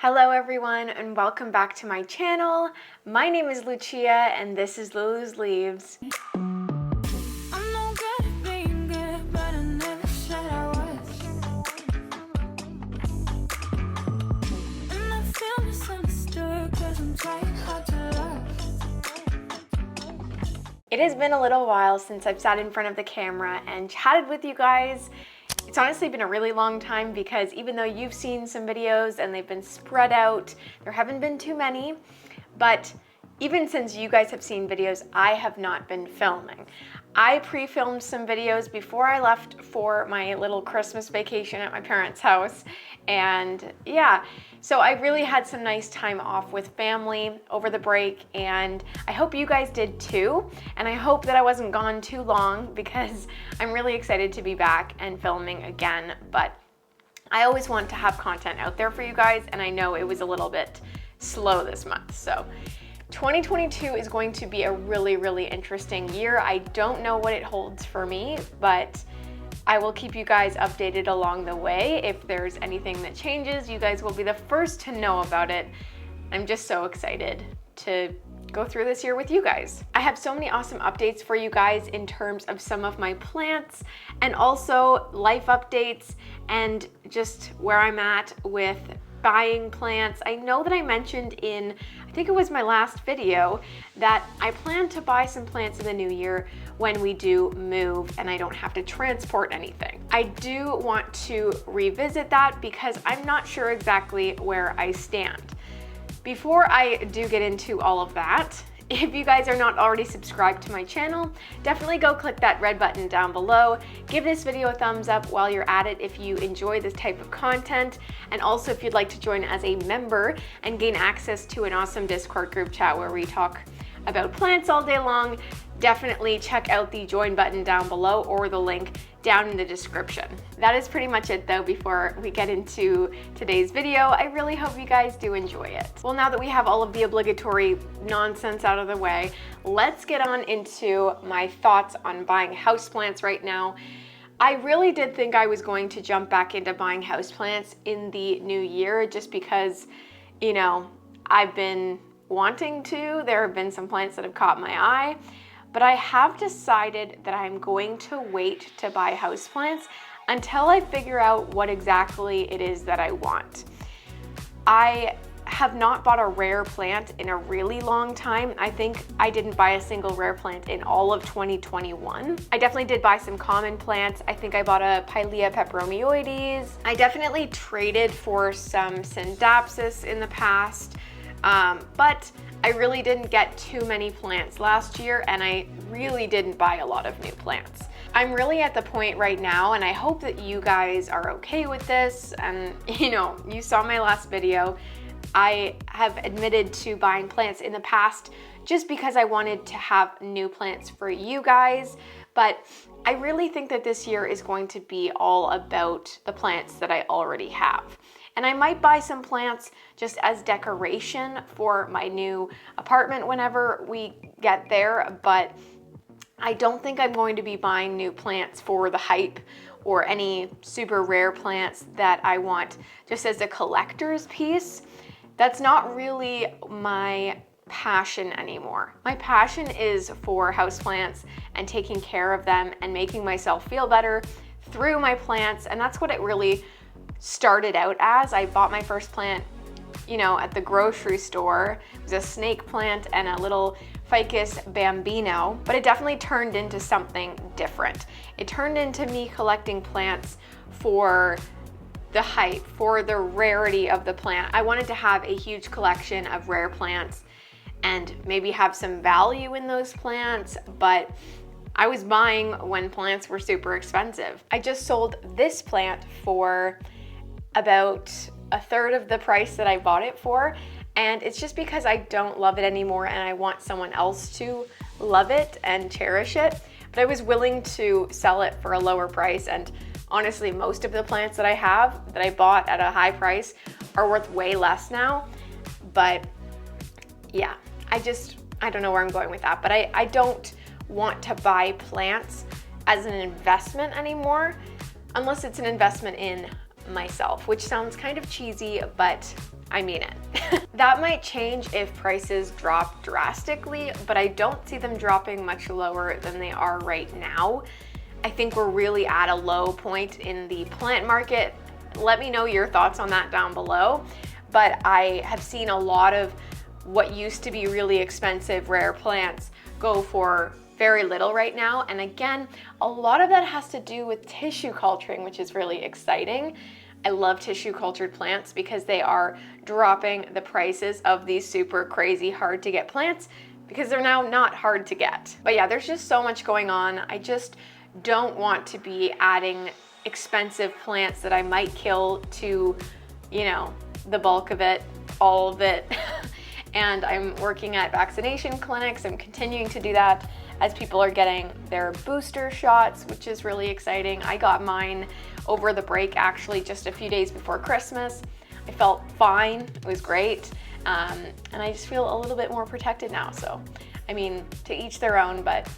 Hello everyone and welcome back to my channel. My name is Lucia and this is lulusleaves. It has been a little while since I've sat in front of the camera and chatted with you guys. It's honestly been a really long time because even though you've seen some videos and they've been spread out, there haven't been too many, but even since you guys have seen videos, I have not been filming. I pre-filmed some videos before I left for my little Christmas vacation at my parents' house, and yeah, so I really had some nice time off with family over the break, and I hope you guys did too, and I hope that I wasn't gone too long because I'm really excited to be back and filming again, but I always want to have content out there for you guys, and I know it was a little bit slow this month, so 2022 is going to be a really interesting year. I don't know what it holds for me, but I will keep you guys updated along the way. If there's anything that changes, you guys will be the first to know about it. I'm just so excited to go through this year with you guys. I have so many awesome updates for you guys in terms of some of my plants and also life updates and just where I'm at with buying plants. I know that I mentioned in, I think it was my last video, that I plan to buy some plants in the new year when we do move and I don't have to transport anything. I do want to revisit that because I'm not sure exactly where I stand. Before I do get into all of that, if you guys are not already subscribed to my channel, definitely go click that red button down below. Give this video a thumbs up while you're at it if you enjoy this type of content. And also if you'd like to join as a member and gain access to an awesome Discord group chat where we talk about plants all day long, definitely check out the join button down below or the link down in the description. That is pretty much it though before we get into today's video. I really hope you guys do enjoy it. Well, now that we have all of the obligatory nonsense out of the way, let's get on into my thoughts on buying houseplants right now. I really did think I was going to jump back into buying houseplants in the new year just because, you know, I've been wanting to. There have been some plants that have caught my eye, but I have decided that I'm going to wait to buy houseplants until I figure out what exactly it is that I want. I have not bought a rare plant in a really long time. I think I didn't buy a single rare plant in all of 2021. I definitely did buy some common plants. I think I bought a Pilea peperomioides. I definitely traded for some Scindapsus in the past, but I really didn't get too many plants last year and I really didn't buy a lot of new plants. I'm really at the point right now, and I hope that you guys are okay with this, and you know, you saw my last video, I have admitted to buying plants in the past just because I wanted to have new plants for you guys, but I really think that this year is going to be all about the plants that I already have. And I might buy some plants just as decoration for my new apartment whenever we get there, but I don't think I'm going to be buying new plants for the hype or any super rare plants that I want just as a collector's piece. That's not really my passion anymore. My passion is for houseplants and taking care of them and making myself feel better through my plants, and that's what it really started out as. I bought my first plant, you know, at the grocery store. It was a snake plant and a little Ficus bambino, but it definitely turned into something different. It turned into me collecting plants for the hype, for the rarity of the plant. I wanted to have a huge collection of rare plants and maybe have some value in those plants, but I was buying when plants were super expensive. I just sold this plant for about a third of the price that I bought it for, and it's just because I don't love it anymore and I want someone else to love it and cherish it. But I was willing to sell it for a lower price, and honestly, most of the plants that I have that I bought at a high price are worth way less now. But yeah, I don't know where I'm going with that, but I don't want to buy plants as an investment anymore unless it's an investment in myself, which sounds kind of cheesy, but I mean it. That might change if prices drop drastically, but I don't see them dropping much lower than they are right now. I think we're really at a low point in the plant market. Let me know your thoughts on that down below. But I have seen a lot of what used to be really expensive rare plants go for very little right now. And again, a lot of that has to do with tissue culturing, which is really exciting. I love tissue cultured plants because they are dropping the prices of these super crazy hard to get plants because they're now not hard to get. But yeah, there's just so much going on. I just don't want to be adding expensive plants that I might kill to, you know, the bulk of it, all of it. And I'm working at vaccination clinics. I'm continuing to do that as people are getting their booster shots, which is really exciting. I got mine over the break, actually just a few days before Christmas. I felt fine, it was great. And I just feel a little bit more protected now. So, I mean, to each their own, but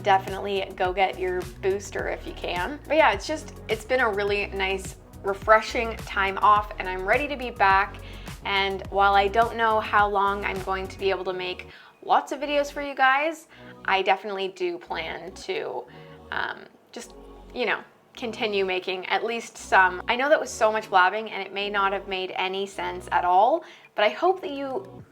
definitely go get your booster if you can. But yeah, it's been a really nice, refreshing time off, and I'm ready to be back. And while I don't know how long I'm going to be able to make lots of videos for you guys, I definitely do plan to just, you know, continue making at least some. I know that was so much blabbing and it may not have made any sense at all, but I hope that you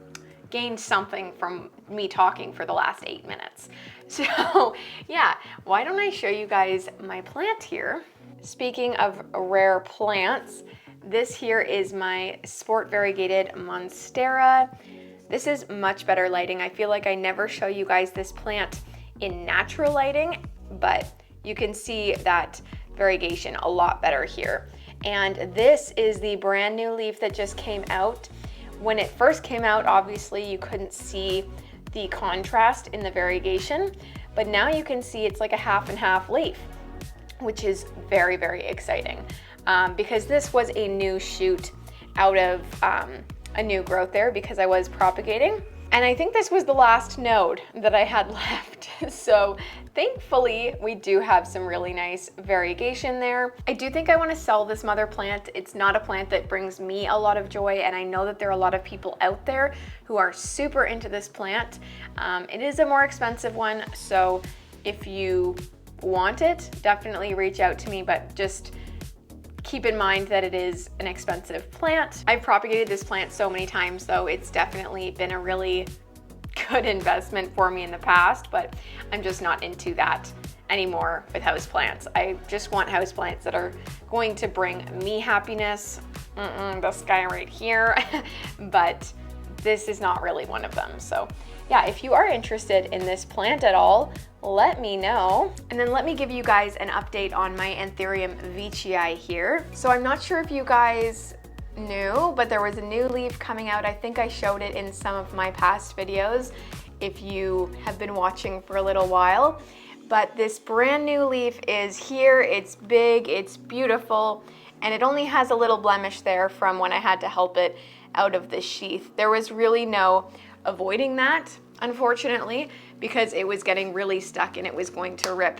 gained something from me talking for the last 8 minutes. So yeah, why don't I show you guys my plant here? Speaking of rare plants, this here is my sport variegated Monstera. This is much better lighting. I feel like I never show you guys this plant in natural lighting, but you can see that variegation a lot better here. And this is the brand new leaf that just came out. When it first came out, obviously you couldn't see the contrast in the variegation, but now you can see it's like a half and half leaf, which is very, very exciting. Because this was a new shoot out of a new growth there because I was propagating. And I think this was the last node that I had left. So thankfully we do have some really nice variegation there. I do think I want to sell this mother plant. It's not a plant that brings me a lot of joy, and I know that there are a lot of people out there who are super into this plant. It is a more expensive one, so if you want it, definitely reach out to me, but just keep in mind that it is an expensive plant. I've propagated this plant so many times, though it's definitely been a really good investment for me in the past, but I'm just not into that anymore with houseplants. I just want houseplants that are going to bring me happiness. This guy right here, but this is not really one of them. So yeah, if you are interested in this plant at all, let me know. And then let me give you guys an update on my Anthurium veitchii here. So I'm not sure if you guys knew, but there was a new leaf coming out. I think I showed it in some of my past videos if you have been watching for a little while. But this brand new leaf is here. It's big, it's beautiful, and it only has a little blemish there from when I had to help it out of the sheath. There was really no avoiding that, unfortunately, because it was getting really stuck and it was going to rip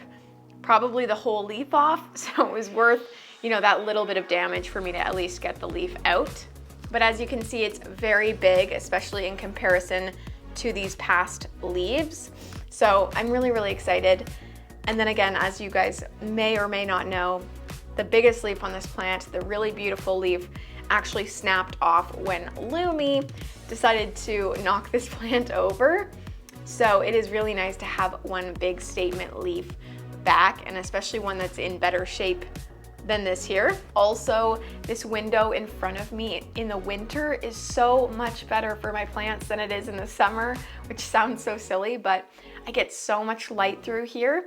probably the whole leaf off. So it was worth, you know, that little bit of damage for me to at least get the leaf out. But as you can see, it's very big, especially in comparison to these past leaves. So I'm really, really excited. And then again, as you guys may or may not know, the biggest leaf on this plant, the really beautiful leaf, actually snapped off when Lumi decided to knock this plant over. So it is really nice to have one big statement leaf back, and especially one that's in better shape than this here. Also, this window in front of me in the winter is so much better for my plants than it is in the summer, which sounds so silly, but I get so much light through here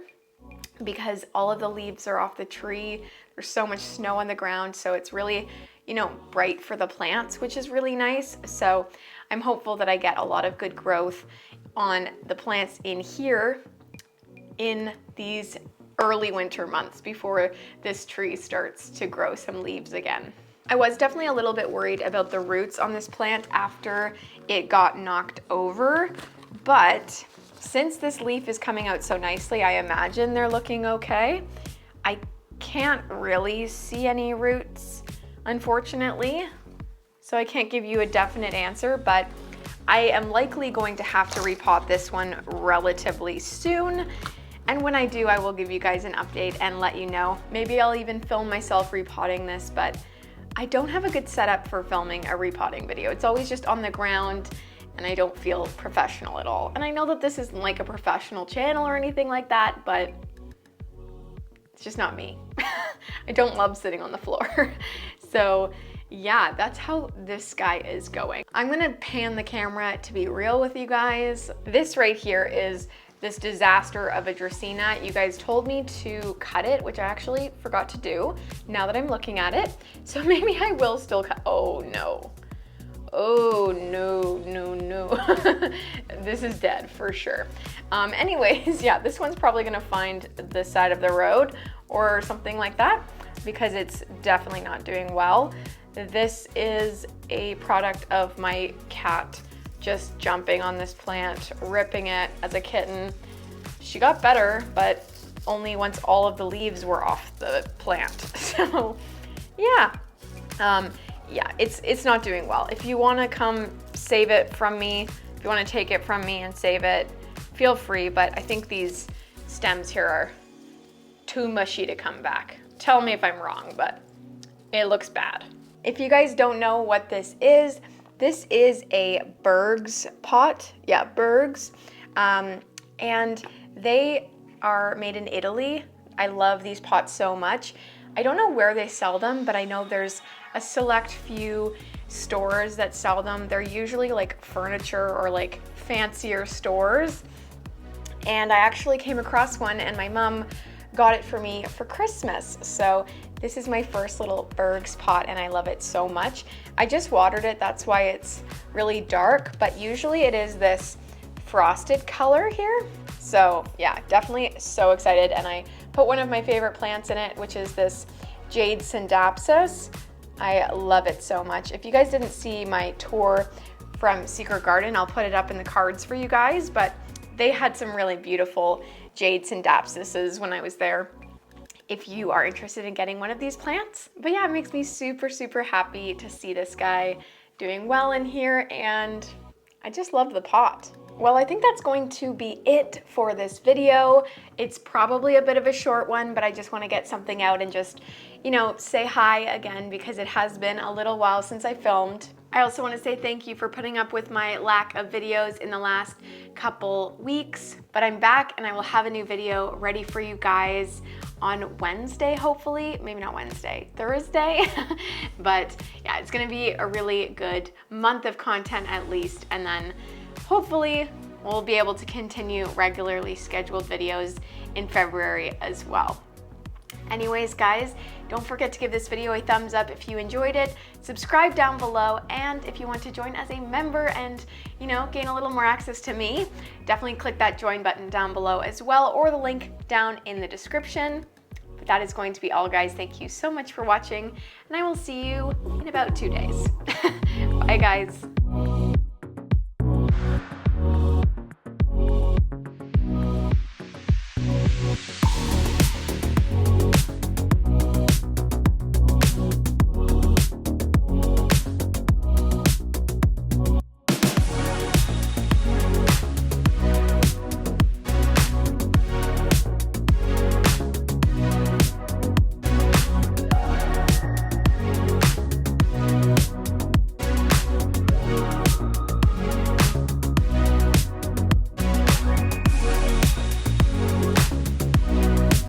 because all of the leaves are off the tree. There's so much snow on the ground, so it's really, you know, bright for the plants, which is really nice. So I'm hopeful that I get a lot of good growth on the plants in here in these early winter months before this tree starts to grow some leaves again. I was definitely a little bit worried about the roots on this plant after it got knocked over, but since this leaf is coming out so nicely, I imagine they're looking okay. I can't really see any roots, unfortunately. so I can't give you a definite answer, but I am likely going to have to repot this one relatively soon. And when I do, I will give you guys an update and let you know. Maybe I'll even film myself repotting this, but I don't have a good setup for filming a repotting video. It's always just on the ground and I don't feel professional at all. And I know that this isn't like a professional channel or anything like that, but it's just not me. I don't love sitting on the floor. So yeah, that's how this guy is going. I'm gonna pan the camera to be real with you guys. This right here is this disaster of a Dracaena. You guys told me to cut it, which I actually forgot to do now that I'm looking at it. So maybe I will still cut. Oh no. Oh no, no, no. This is dead for sure. Anyways, yeah, this one's probably gonna find the side of the road or something like that because it's definitely not doing well. This is a product of my cat just jumping on this plant, ripping it as a kitten. She got better, but only once all of the leaves were off the plant. So yeah, yeah, it's not doing well. If you wanna come save it from me, if you wanna take it from me and save it, feel free, but I think these stems here are too mushy to come back. Tell me if I'm wrong, but it looks bad. If you guys don't know what this is a Bergs pot. Yeah, Bergs. And they are made in Italy. I love these pots so much. I don't know where they sell them, but I know there's a select few stores that sell them. They're usually like furniture or like fancier stores. And I actually came across one and my mom got it for me for Christmas. So this is my first little Bergs pot and I love it so much. I just watered it, that's why it's really dark, but usually it is this frosted color here. So yeah, definitely so excited. And I put one of my favorite plants in it, which is this Jade Syndapsus. I love it so much. If you guys didn't see my tour from Secret Garden, I'll put it up in the cards for you guys, but they had some really beautiful Jade Syndapsuses when I was there, if you are interested in getting one of these plants. But yeah, it makes me super, super happy to see this guy doing well in here, and I just love the pot. Well, I think that's going to be it for this video. It's probably a bit of a short one, but I just want to get something out and just, you know, say hi again because it has been a little while since I filmed. I also want to say thank you for putting up with my lack of videos in the last couple weeks, but I'm back and I will have a new video ready for you guys on Wednesday, hopefully. Maybe not Wednesday, Thursday. But yeah, it's gonna be a really good month of content at least, and then hopefully we'll be able to continue regularly scheduled videos in February as well. Anyways, guys, don't forget to give this video a thumbs up if you enjoyed it, subscribe down below, and if you want to join as a member and, you know, gain a little more access to me, definitely click that join button down below as well, or the link down in the description. But that is going to be all, guys. Thank you so much for watching, and I will see you in about 2 days. Bye, guys.